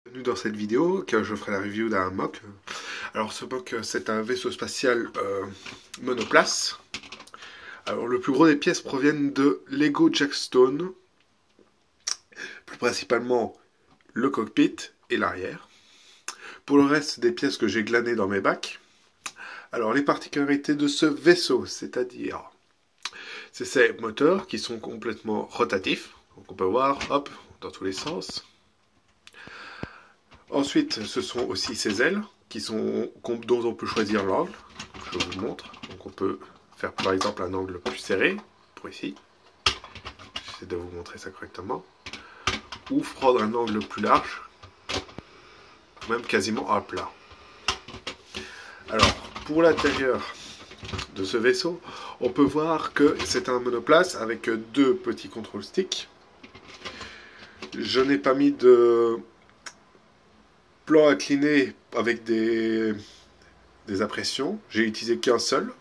Bienvenue dans cette vidéo, car je ferai la review d'un mock. Alors ce mock, c'est un vaisseau spatial monoplace. Alors le plus gros des pièces proviennent de Lego Jackstone, plus principalement le cockpit et l'arrière. Pour le reste des pièces que j'ai glanées dans mes bacs, alors les particularités de ce vaisseau, c'est-à-dire c'est ces moteurs qui sont complètement rotatifs, donc on peut voir, hop, dans tous les sens. Ensuite, ce sont aussi ces ailes dont on peut choisir l'angle. Je vous montre. Donc on peut faire par exemple un angle plus serré, pour ici. J'essaie de vous montrer ça correctement. Ou prendre un angle plus large, même quasiment à plat. Alors, pour l'intérieur de ce vaisseau, on peut voir que c'est un monoplace avec deux petits contrôle sticks. Je n'ai pas mis de plan incliné avec des impressions. J'ai utilisé qu'un seul,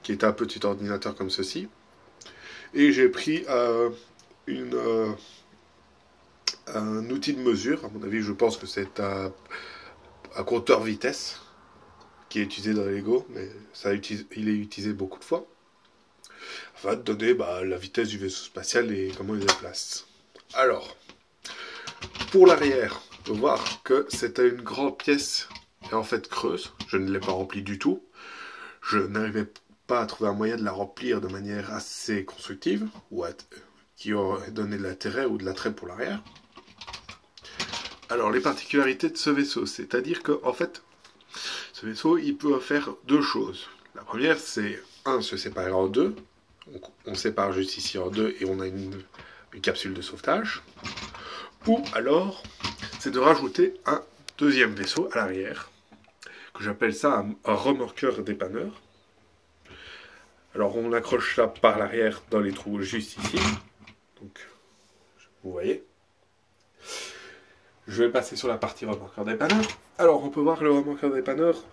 qui est un petit ordinateur comme ceci. Et j'ai pris un outil de mesure. À mon avis, je pense que c'est un compteur vitesse qui est utilisé dans les Lego, mais il est utilisé beaucoup de fois, afin de donner la vitesse du vaisseau spatial et comment il se déplace. Alors, pour l'arrière, on peut voir que c'était une grande pièce et en fait creuse. Je ne l'ai pas remplie du tout. Je n'arrivais pas à trouver un moyen de la remplir de manière assez constructive ou qui aurait donné de l'intérêt ou de l'attrait pour l'arrière. Alors les particularités de ce vaisseau, c'est-à-dire que en fait, ce vaisseau il peut faire deux choses. La première, c'est se séparer en deux. On sépare juste ici en deux et on a une capsule de sauvetage. Ou alors, c'est de rajouter un deuxième vaisseau à l'arrière, que j'appelle ça un remorqueur dépanneur. Alors on accroche ça par l'arrière dans les trous juste ici. Donc, vous voyez. Je vais passer sur la partie remorqueur dépanneur. Alors on peut voir que le remorqueur dépanneur,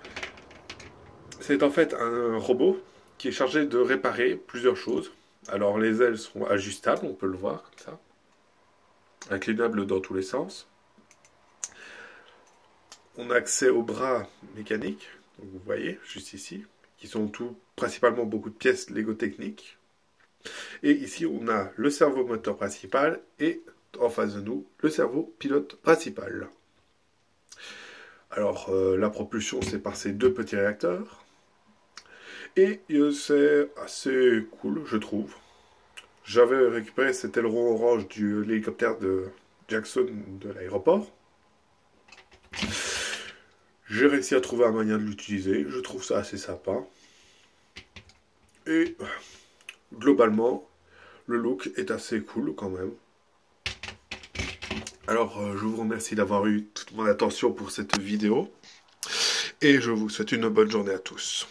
c'est en fait un robot qui est chargé de réparer plusieurs choses. Alors les ailes sont ajustables, on peut le voir comme ça. Inclinables dans tous les sens. On a accès aux bras mécaniques, donc vous voyez, juste ici, qui sont principalement beaucoup de pièces Lego techniques. Et ici, on a le cerveau moteur principal et, en face de nous, le cerveau pilote principal. Alors, la propulsion, c'est par ces deux petits réacteurs. Et c'est assez cool, je trouve. J'avais récupéré cet aileron orange de l'hélicoptère de Jackson de l'aéroport. J'ai réussi à trouver un moyen de l'utiliser, je trouve ça assez sympa. Et globalement, le look est assez cool quand même. Alors, je vous remercie d'avoir eu toute mon attention pour cette vidéo. Et je vous souhaite une bonne journée à tous.